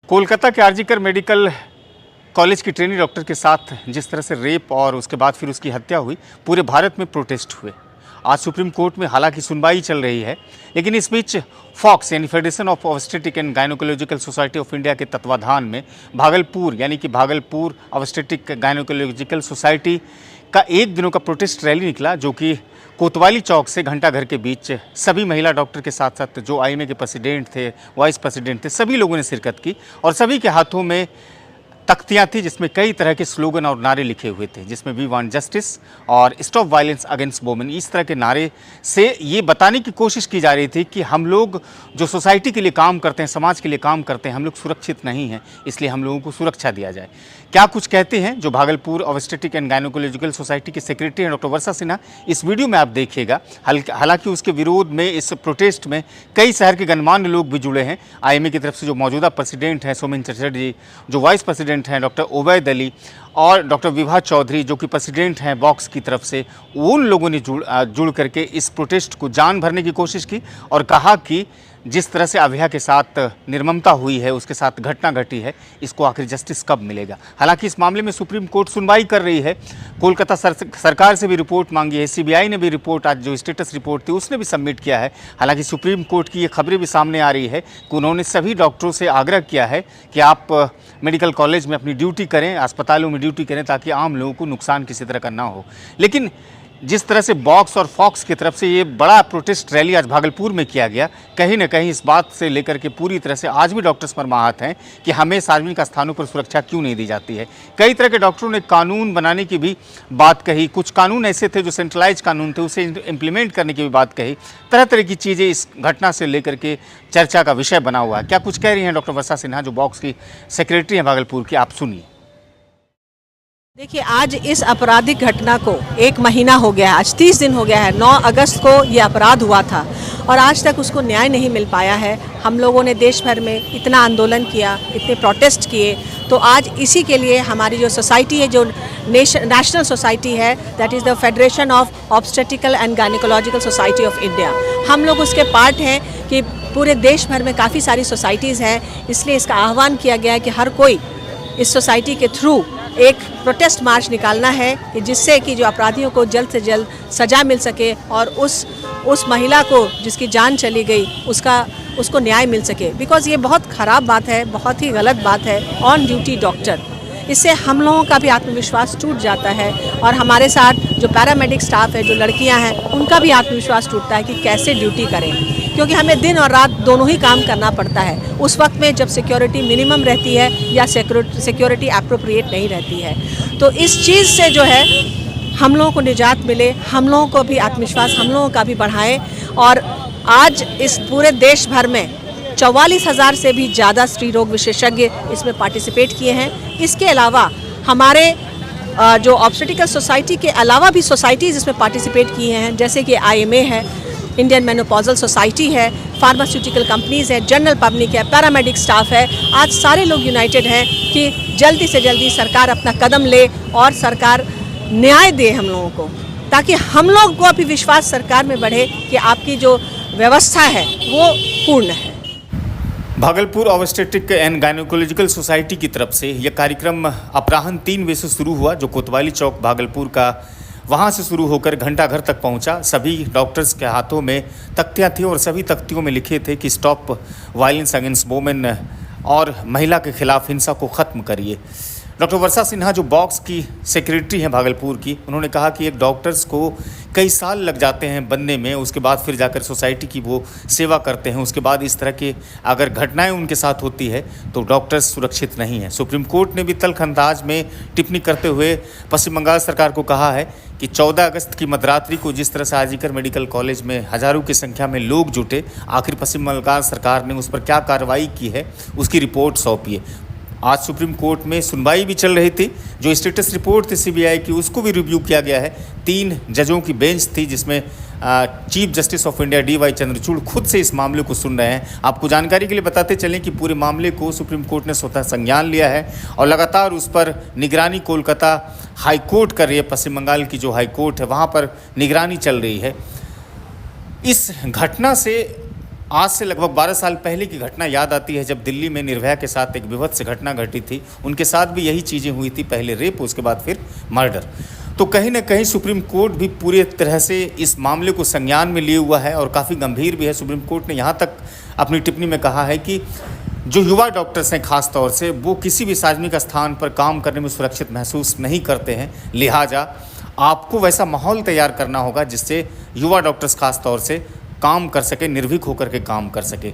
कोलकाता के RG Kar medical college की trainee doctor के साथ जिस तरह से रेप और उसके बाद फिर उसकी हत्या हुई, पूरे भारत में प्रोटेस्ट हुए। आज सुप्रीम कोर्ट में हालांकि सुनवाई चल रही है, लेकिन इस बीच फॉक्स यानी federation of obstetric and gynaecological society of India के तत्वाधान में भागलपुर यानी कि भागलपुर ऑब्स्टेटिक गायनोकोलॉजिकल सोसाइटी का एक दिनों का प्रोटेस्ट रैली निकला, जो कि कोतवाली चौक से घंटाघर के बीच सभी महिला डॉक्टर के साथ साथ जो आईएमए के प्रेसिडेंट थे, वाइस प्रेसिडेंट थे, सभी लोगों ने शिरकत की और सभी के हाथों में तख्तियाँ थी जिसमें कई तरह के स्लोगन और नारे लिखे हुए थे, जिसमें वी वांट जस्टिस और स्टॉप वायलेंस अगेंस्ट वुमेन, इस तरह के नारे से ये बताने की कोशिश की जा रही थी कि हम लोग जो सोसाइटी के लिए काम करते हैं, समाज के लिए काम करते हैं, हम लोग सुरक्षित नहीं हैं, इसलिए हम लोगों को सुरक्षा दिया जाए। क्या कुछ कहते हैं जो Bhagalpur obstetric and gynaecological society के सेक्रेटरी हैं डॉक्टर वर्षा सिन्हा, इस वीडियो में आप देखिएगा। हालांकि उसके विरोध में, इस प्रोटेस्ट में कई शहर के गणमान्य लोग भी जुड़े हैं। आईएमए की तरफ से जो मौजूदा प्रेसिडेंट हैं सौमेन चटर्जी, जो वाइस प्रेसिडेंट हैं डॉक्टर ओवैद अली और डॉक्टर विभा चौधरी जो कि प्रेसिडेंट हैं बॉक्स की तरफ से, उन लोगों ने जुड़ करके इस प्रोटेस्ट को जान भरने की कोशिश की और कहा कि जिस तरह से अभया के साथ निर्ममता हुई है, उसके साथ घटना घटी है, इसको आखिर जस्टिस कब मिलेगा। हालांकि इस मामले में सुप्रीम कोर्ट सुनवाई कर रही है। कोलकाता सरकार से भी रिपोर्ट मांगी है, सीबीआई ने भी रिपोर्ट, आज जो स्टेटस रिपोर्ट थी उसने भी सबमिट किया है। हालांकि सुप्रीम कोर्ट की ये खबरें भी सामने आ रही है कि उन्होंने सभी डॉक्टरों से आग्रह किया है कि आप मेडिकल कॉलेज में अपनी ड्यूटी करें, अस्पतालों में ड्यूटी करें, ताकि आम लोगों को नुकसान किसी तरह का ना हो। लेकिन जिस तरह से बॉक्स और फॉक्स की तरफ से ये बड़ा प्रोटेस्ट रैली आज भागलपुर में किया गया, कहीं ना कहीं इस बात से लेकर के पूरी तरह से आज भी डॉक्टर्स मर्माहत हैं कि हमें सार्वजनिक स्थानों पर सुरक्षा क्यों नहीं दी जाती है। कई तरह के डॉक्टरों ने कानून बनाने की भी बात कही, कुछ कानून ऐसे थे जो सेंट्रलाइज कानून थे, उसे इम्प्लीमेंट करने की भी बात कही। तरह तरह की चीज़ें इस घटना से लेकर के चर्चा का विषय बना हुआ है। क्या कुछ कह रही हैं डॉक्टर वर्षा सिन्हा, जो बॉक्स की सेक्रेटरी हैं भागलपुर की, आप सुनिए। देखिए, आज इस आपराधिक घटना को 1 महीना हो गया है, आज 30 दिन हो गया है। 9 अगस्त को ये अपराध हुआ था और आज तक उसको न्याय नहीं मिल पाया है। हम लोगों ने देश भर में इतना आंदोलन किया, इतने प्रोटेस्ट किए, तो आज इसी के लिए हमारी जो सोसाइटी है, जो नेशनल सोसाइटी है, that is the federation of obstetrical and gynaecological society of India, हम लोग उसके पार्ट हैं कि पूरे देश भर में काफ़ी सारी सोसाइटीज़ हैं। इसलिए इसका आह्वान किया गया है कि हर कोई इस सोसाइटी के थ्रू एक प्रोटेस्ट मार्च निकालना है कि जिससे कि जो अपराधियों को जल्द से जल्द सज़ा मिल सके और उस महिला को जिसकी जान चली गई उसको न्याय मिल सके। बिकॉज़ ये बहुत ख़राब बात है, बहुत ही गलत बात है। ऑन ड्यूटी डॉक्टर, इससे हम लोगों का भी आत्मविश्वास टूट जाता है और हमारे साथ जो पैरामेडिक स्टाफ है, जो लड़कियां हैं, उनका भी आत्मविश्वास टूटता है कि कैसे ड्यूटी करें, क्योंकि हमें दिन और रात दोनों ही काम करना पड़ता है उस वक्त में जब सिक्योरिटी मिनिमम रहती है या सिक्योरिटी एप्रोप्रिएट नहीं रहती है। तो इस चीज़ से जो है हम लोगों को निजात मिले, हम लोगों को भी आत्मविश्वास हम लोगों का भी बढ़ाए। और आज इस पूरे देश भर में 44,000 से भी ज़्यादा स्त्री रोग विशेषज्ञ इसमें पार्टिसिपेट किए हैं। इसके अलावा हमारे जो ऑब्स्टेटिकल सोसाइटी के अलावा भी सोसाइटीज़ इसमें पार्टिसिपेट किए हैं, जैसे कि आईएमए है, इंडियन मेनोपॉजल सोसाइटी है, फार्मास्यूटिकल कंपनीज़ है, जनरल पब्लिक है, पैरामेडिक स्टाफ है। आज सारे लोग यूनाइटेड हैं कि जल्दी से जल्दी सरकार अपना कदम ले और सरकार न्याय दे हम लोगों को, ताकि हम लोग को अभी विश्वास सरकार में बढ़े कि आपकी जो व्यवस्था है वो पूर्ण है। Bhagalpur obstetric and gynaecological society की तरफ से यह कार्यक्रम अपराह्न 3 बजे से शुरू हुआ, जो कोतवाली चौक भागलपुर का, वहाँ से शुरू होकर घंटाघर तक पहुँचा। सभी डॉक्टर्स के हाथों में तख्तियाँ थी और सभी तख्तियों में लिखे थे कि स्टॉप वायलेंस अगेंस्ट वुमेन और महिला के खिलाफ हिंसा को ख़त्म करिए। डॉक्टर वर्षा सिन्हा, जो बॉक्स की सेक्रेटरी हैं भागलपुर की, उन्होंने कहा कि एक डॉक्टर्स को कई साल लग जाते हैं बनने में, उसके बाद फिर जाकर सोसाइटी की वो सेवा करते हैं, उसके बाद इस तरह के अगर घटनाएं उनके साथ होती है तो डॉक्टर्स सुरक्षित नहीं हैं। सुप्रीम कोर्ट ने भी तल्ख अंदाज में टिप्पणी करते हुए पश्चिम बंगाल सरकार को कहा है कि 14 अगस्त की मध्यरात्रि को जिस तरह से आरजीकर मेडिकल कॉलेज में हज़ारों की संख्या में लोग जुटे, आखिर पश्चिम बंगाल सरकार ने उस पर क्या कार्रवाई की है, उसकी रिपोर्ट सौंपी है। आज सुप्रीम कोर्ट में सुनवाई भी चल रही थी। जो स्टेटस रिपोर्ट थी सीबीआई की, उसको भी रिव्यू किया गया है। 3 जजों की बेंच थी, जिसमें chief justice of India DY Chandrachud खुद से इस मामले को सुन रहे हैं। आपको जानकारी के लिए बताते चलें कि पूरे मामले को सुप्रीम कोर्ट ने स्वतः संज्ञान लिया है और लगातार उस पर निगरानी कोलकाता हाई कोर्ट कर रही है। पश्चिम बंगाल की जो हाई कोर्ट है, वहाँ पर निगरानी चल रही है। इस घटना से आज से लगभग 12 साल पहले की घटना याद आती है जब दिल्ली में निर्भया के साथ एक विभत्स घटना घटी थी। उनके साथ भी यही चीज़ें हुई थी, पहले रेप, उसके बाद फिर मर्डर। तो कहीं ना कहीं सुप्रीम कोर्ट भी पूरे तरह से इस मामले को संज्ञान में लिए हुआ है और काफ़ी गंभीर भी है। सुप्रीम कोर्ट ने यहाँ तक अपनी टिप्पणी में कहा है कि जो युवा डॉक्टर्स हैं खास तौर से, वो किसी भी सार्वजनिक स्थान पर काम करने में सुरक्षित महसूस नहीं करते हैं। लिहाजा आपको वैसा माहौल तैयार करना होगा जिससे युवा डॉक्टर्स खास तौर से काम कर सके, निर्भीक होकर के काम कर सके।